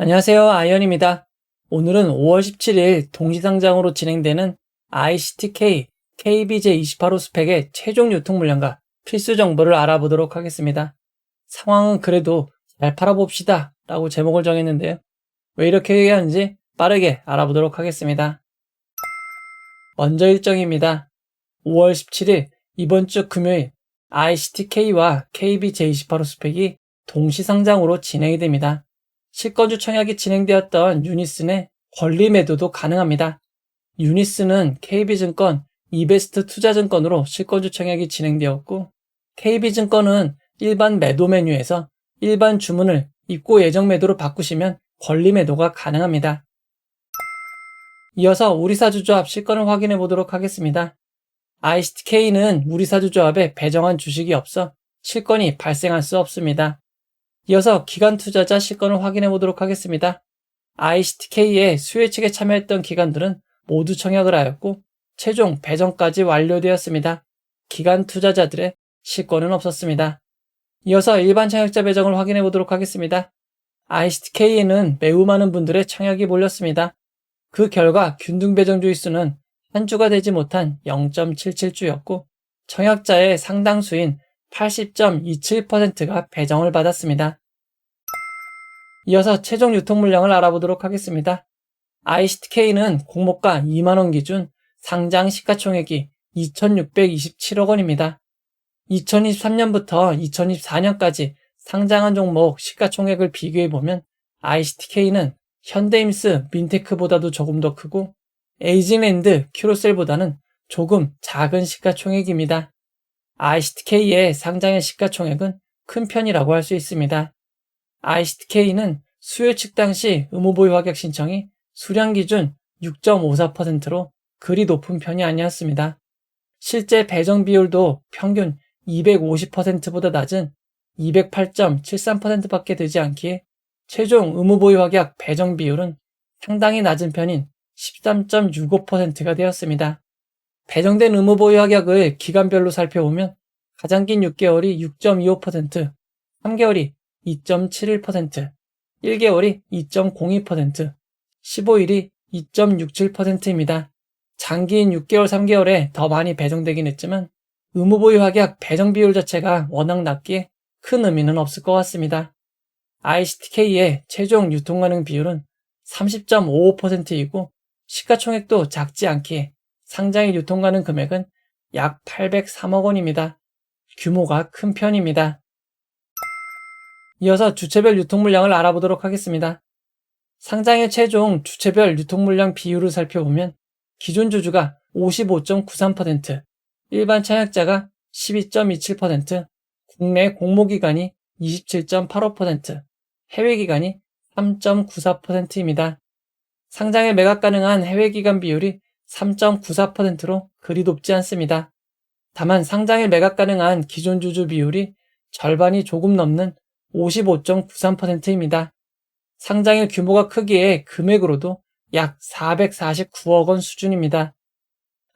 안녕하세요. 아이언입니다. 오늘은 5월 17일 동시상장으로 진행되는 ICTK KBJ28호 스펙의 최종 유통 물량과 필수 정보를 알아보도록 하겠습니다. 상황은 그래도 잘 팔아봅시다 라고 제목을 정했는데요. 왜 이렇게 얘기하는지 빠르게 알아보도록 하겠습니다. 먼저 일정입니다. 5월 17일 이번 주 금요일 ICTK와 KBJ28호 스펙이 동시상장으로 진행이 됩니다. 실거주 청약이 진행되었던 유니슨의 권리 매도도 가능합니다. 유니슨은 KB증권 이베스트 투자증권으로 실거주 청약이 진행되었고, KB증권은 일반 매도 메뉴에서 일반 주문을 입고 예정 매도로 바꾸시면 권리 매도가 가능합니다. 이어서 우리사주조합 실권을 확인해 보도록 하겠습니다. ICTK는 우리사주조합에 배정한 주식이 없어 실권이 발생할 수 없습니다. 이어서 기관 투자자 실권을 확인해 보도록 하겠습니다. ICTK의 수혜측에 참여했던 기관들은 모두 청약을 하였고 최종 배정까지 완료되었습니다. 기관 투자자들의 실권은 없었습니다. 이어서 일반 청약자 배정을 확인해 보도록 하겠습니다. ICTK에는 매우 많은 분들의 청약이 몰렸습니다. 그 결과 균등 배정 주의수는 한 주가 되지 못한 0.77주였고 청약자의 상당수인 80.27%가 배정을 받았습니다. 이어서 최종 유통 물량을 알아보도록 하겠습니다. ICTK는 공모가 2만원 기준 상장 시가총액이 2,627억 원입니다. 2023년부터 2024년까지 상장한 종목 시가총액을 비교해보면 ICTK는 현대임스, 민테크보다도 조금 더 크고 에이징랜드, 큐로셀보다는 조금 작은 시가총액입니다. ICTK의 상장의 시가총액은 큰 편이라고 할 수 있습니다. ICTK는 수요 측 당시 의무보유 확약 신청이 수량 기준 6.54%로 그리 높은 편이 아니었습니다. 실제 배정 비율도 평균 250%보다 낮은 208.73%밖에 되지 않기에 최종 의무보유 확약 배정 비율은 상당히 낮은 편인 13.65%가 되었습니다. 배정된 의무보유 확약을 기간별로 살펴보면 가장 긴 6개월이 6.25%, 3개월이 2.71%, 1개월이 2.02%, 15일이 2.67%입니다. 장기인 6개월, 3개월에 더 많이 배정되긴 했지만 의무보유 확약 배정 비율 자체가 워낙 낮기에 큰 의미는 없을 것 같습니다. ICTK의 최종 유통 가능 비율은 30.55%이고 시가총액도 작지 않기에 상장일 유통 가능 금액은 약 803억 원입니다. 규모가 큰 편입니다. 이어서 주체별 유통 물량을 알아보도록 하겠습니다. 상장의 최종 주체별 유통 물량 비율을 살펴보면 기존 주주가 55.93%, 일반 청약자가 12.27%, 국내 공모기관이 27.85%, 해외기관이 3.94%입니다. 상장에 매각 가능한 해외기관 비율이 3.94%로 그리 높지 않습니다. 다만 상장에 매각 가능한 기존 주주 비율이 절반이 조금 넘는 55.93%입니다. 상장일 규모가 크기에 금액으로도 약 449억 원 수준입니다.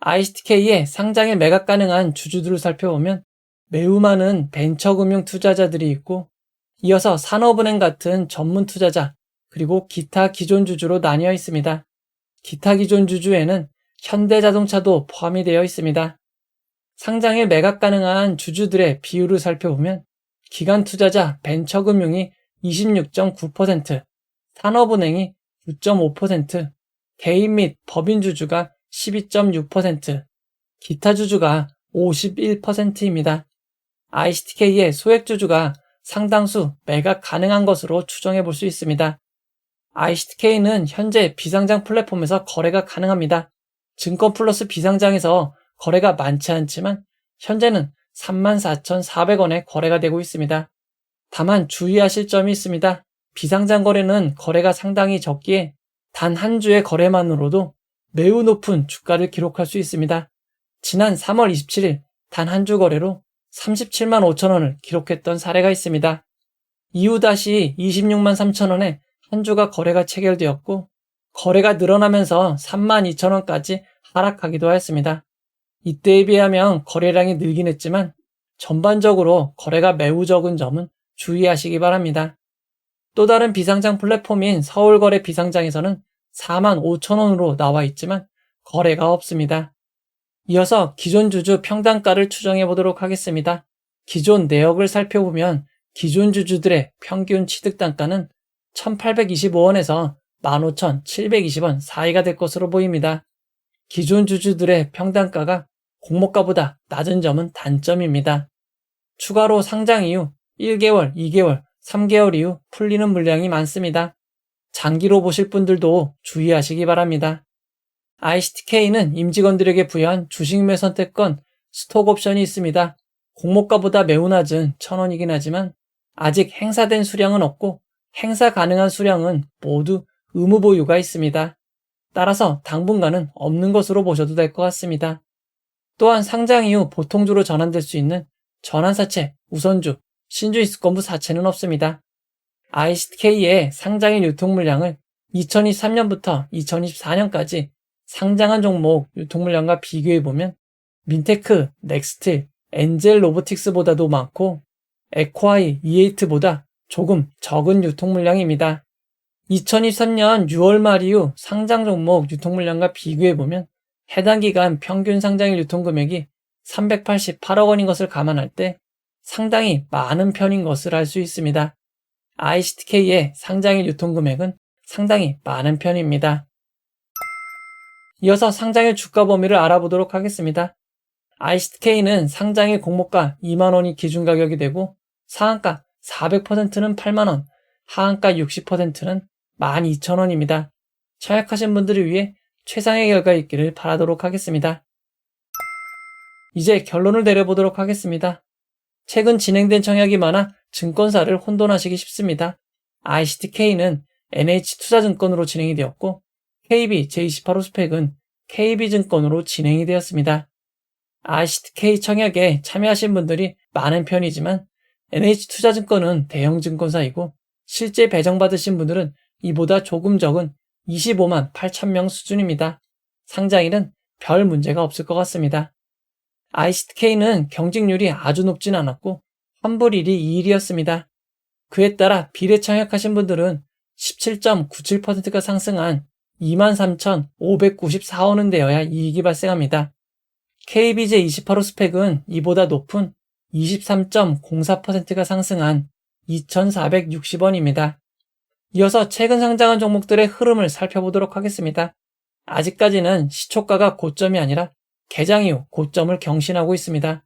ICTK의 상장에 매각 가능한 주주들을 살펴보면 매우 많은 벤처금융 투자자들이 있고 이어서 산업은행 같은 전문 투자자 그리고 기타 기존 주주로 나뉘어 있습니다. 기타 기존 주주에는 현대자동차도 포함이 되어 있습니다. 상장에 매각 가능한 주주들의 비율을 살펴보면 기관 투자자 벤처금융이 26.9%, 산업은행이 9.5%, 개인 및 법인 주주가 12.6%, 기타 주주가 51%입니다. ICTK의 소액 주주가 상당수 매각 가능한 것으로 추정해 볼 수 있습니다. ICTK는 현재 비상장 플랫폼에서 거래가 가능합니다. 증권플러스 비상장에서 거래가 많지 않지만 현재는 34,400원에 거래가 되고 있습니다. 다만 주의하실 점이 있습니다. 비상장 거래는 거래가 상당히 적기에 단 한 주의 거래만으로도 매우 높은 주가를 기록할 수 있습니다. 지난 3월 27일 단 한 주 거래로 37만 5천 원을 기록했던 사례가 있습니다. 이후 다시 26만 3천 원에 한 주가 거래가 체결되었고 거래가 늘어나면서 3만 2천 원까지 하락하기도 하였습니다. 이때에 비하면 거래량이 늘긴 했지만 전반적으로 거래가 매우 적은 점은 주의하시기 바랍니다. 또 다른 비상장 플랫폼인 서울거래 비상장에서는 45,000원으로 나와 있지만 거래가 없습니다. 이어서 기존 주주 평단가를 추정해 보도록 하겠습니다. 기존 내역을 살펴보면 기존 주주들의 평균 취득 단가는 1,825원에서 15,720원 사이가 될 것으로 보입니다. 기존 주주들의 평단가가 공모가보다 낮은 점은 단점입니다. 추가로 상장 이후 1개월, 2개월, 3개월 이후 풀리는 물량이 많습니다. 장기로 보실 분들도 주의하시기 바랍니다. ICTK는 임직원들에게 부여한 주식매 선택권 스톡 옵션이 있습니다. 공모가보다 매우 낮은 1,000원이긴 하지만 아직 행사된 수량은 없고 행사 가능한 수량은 모두 의무 보유가 있습니다. 따라서 당분간은 없는 것으로 보셔도 될 것 같습니다. 또한 상장 이후 보통주로 전환될 수 있는 전환사채, 우선주, 신주입수권부 사채는 없습니다. ICTK의 상장일 유통물량을 2023년부터 2024년까지 상장한 종목 유통물량과 비교해보면 민테크, 넥스틸, 엔젤 로보틱스보다도 많고 에코아이, 이에이트보다 조금 적은 유통물량입니다. 2023년 6월 말 이후 상장 종목 유통물량과 비교해보면 해당 기간 평균 상장일 유통금액이 388억 원인 것을 감안할 때 상당히 많은 편인 것을 알 수 있습니다. ICTK의 상장일 유통금액은 상당히 많은 편입니다. 이어서 상장일 주가 범위를 알아보도록 하겠습니다. ICTK는 상장일 공모가 2만원이 기준 가격이 되고 상한가 400%는 8만원, 하한가 60%는 12,000원입니다. 청약하신 분들을 위해 최상의 결과 있기를 바라도록 하겠습니다. 이제 결론을 내려보도록 하겠습니다. 최근 진행된 청약이 많아 증권사를 혼돈하시기 쉽습니다. ICTK는 NH투자증권으로 진행이 되었고 KB 제28호 스펙은 KB증권으로 진행이 되었습니다. ICTK 청약에 참여하신 분들이 많은 편이지만 NH투자증권은 대형 증권사이고 실제 배정받으신 분들은 이보다 조금 적은 25만 8천 명 수준입니다. 상장일은 별 문제가 없을 것 같습니다. ICTK는 경직률이 아주 높진 않았고 환불일이 2일이었습니다. 그에 따라 비례 청약하신 분들은 17.97%가 상승한 23,594원은 되어야 이익이 발생합니다. KBJ 28호 스펙은 이보다 높은 23.04%가 상승한 2,460원입니다. 이어서 최근 상장한 종목들의 흐름을 살펴보도록 하겠습니다. 아직까지는 시초가가 고점이 아니라 개장 이후 고점을 경신하고 있습니다.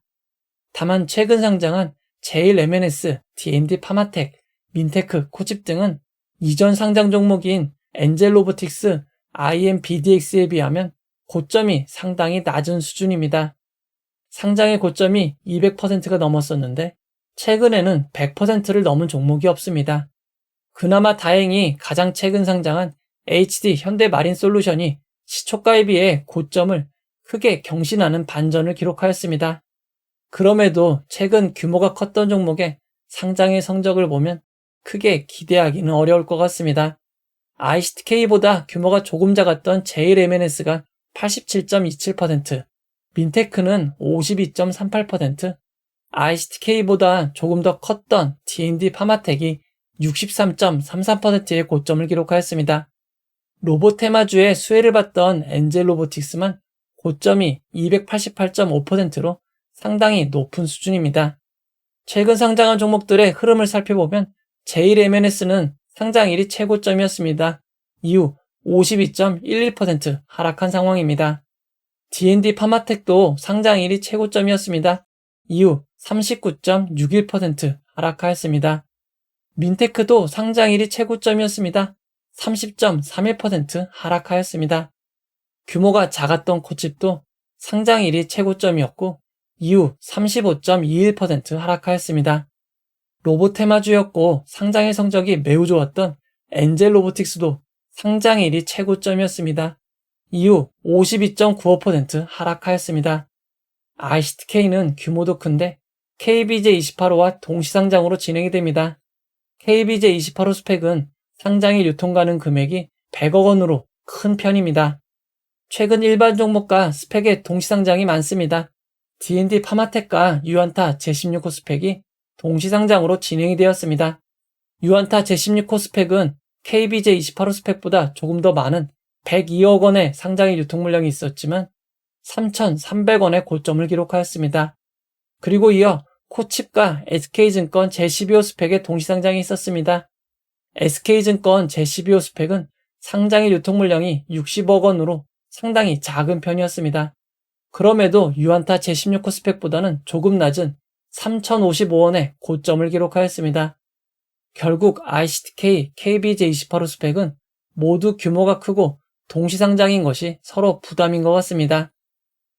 다만 최근 상장한 제일 M&S, D&D 파마텍, 민테크, 코집 등은 이전 상장 종목인 엔젤 로보틱스, IMBDX에 비하면 고점이 상당히 낮은 수준입니다. 상장의 고점이 200%가 넘었었는데 최근에는 100%를 넘은 종목이 없습니다. 그나마 다행히 가장 최근 상장한 HD 현대마린솔루션이 시초가에 비해 고점을 크게 경신하는 반전을 기록하였습니다. 그럼에도 최근 규모가 컸던 종목의 상장의 성적을 보면 크게 기대하기는 어려울 것 같습니다. ICTK보다 규모가 조금 작았던 JLMNS가 87.27%, 민테크는 52.38%, ICTK보다 조금 더 컸던 D&D 파마텍이 63.33%의 고점을 기록하였습니다. 로보테마주의 수혜를 받던 엔젤 로보틱스만 고점이 288.5%로 상당히 높은 수준입니다. 최근 상장한 종목들의 흐름을 살펴보면 JLMNS는 상장일이 최고점이었습니다. 이후 52.11% 하락한 상황입니다. D&D 파마텍도 상장일이 최고점이었습니다. 이후 39.61% 하락하였습니다. 민테크도 상장일이 최고점이었습니다. 30.31% 하락하였습니다. 규모가 작았던 코칩도 상장일이 최고점이었고 이후 35.21% 하락하였습니다. 로보테마주였고 상장일 성적이 매우 좋았던 엔젤 로보틱스도 상장일이 최고점이었습니다. 이후 52.95% 하락하였습니다. ICTK는 규모도 큰데 KBJ28호와 동시상장으로 진행이 됩니다. KBJ28호 스펙은 상장일 유통 가능 금액이 100억 원으로 큰 편입니다. 최근 일반 종목과 스펙의 동시상장이 많습니다. D&D 파마텍과 유안타 제16호 스펙이 동시상장으로 진행이 되었습니다. 유안타 제16호 스펙은 KB 제28호 스펙보다 조금 더 많은 102억 원의 상장일 유통 물량이 있었지만 3,300원의 고점을 기록하였습니다. 그리고 이어 코칩과 SK증권 제12호 스펙의 동시상장이 있었습니다. SK증권 제12호 스펙은 상장일 유통 물량이 60억 원으로 상당히 작은 편이었습니다. 그럼에도 유안타 제16호 스펙보다는 조금 낮은 3,055원의 고점을 기록하였습니다. 결국 ICTK, KB 제28호 스펙은 모두 규모가 크고 동시상장인 것이 서로 부담인 것 같습니다.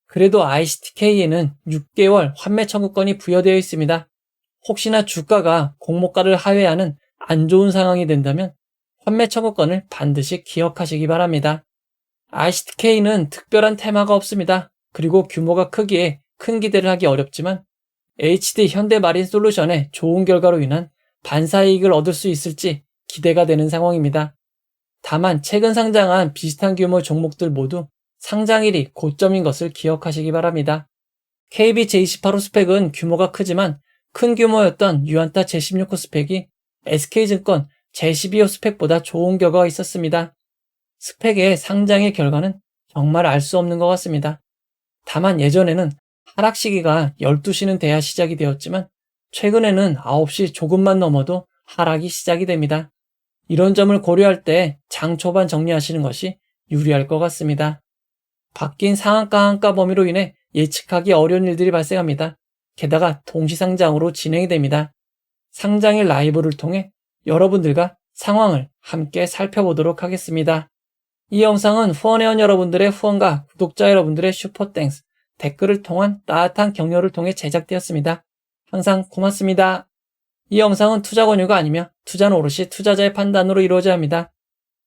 그래도 ICTK에는 6개월 환매 청구권이 부여되어 있습니다. 혹시나 주가가 공모가를 하회하는 안 좋은 상황이 된다면 환매 청구권을 반드시 기억하시기 바랍니다. ICTK는 특별한 테마가 없습니다. 그리고 규모가 크기에 큰 기대를 하기 어렵지만 HD 현대마린솔루션의 좋은 결과로 인한 반사이익을 얻을 수 있을지 기대가 되는 상황입니다. 다만 최근 상장한 비슷한 규모 종목들 모두 상장일이 고점인 것을 기억하시기 바랍니다. KB 제28호 스펙은 규모가 크지만 큰 규모였던 유안타 제16호 스펙이 SK증권 제12호 스펙보다 좋은 결과가 있었습니다. 스펙의 상장의 결과는 정말 알 수 없는 것 같습니다. 다만 예전에는 하락 시기가 12시는 돼야 시작이 되었지만 최근에는 9시 조금만 넘어도 하락이 시작이 됩니다. 이런 점을 고려할 때 장 초반 정리하시는 것이 유리할 것 같습니다. 바뀐 상한가 한가 범위로 인해 예측하기 어려운 일들이 발생합니다. 게다가 동시상장으로 진행이 됩니다. 상장일 라이브를 통해 여러분들과 상황을 함께 살펴보도록 하겠습니다. 이 영상은 후원회원 여러분들의 후원과 구독자 여러분들의 슈퍼땡스, 댓글을 통한 따뜻한 격려를 통해 제작되었습니다. 항상 고맙습니다. 이 영상은 투자 권유가 아니며 투자는 오롯이 투자자의 판단으로 이루어져야 합니다.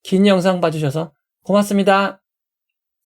긴 영상 봐주셔서 고맙습니다.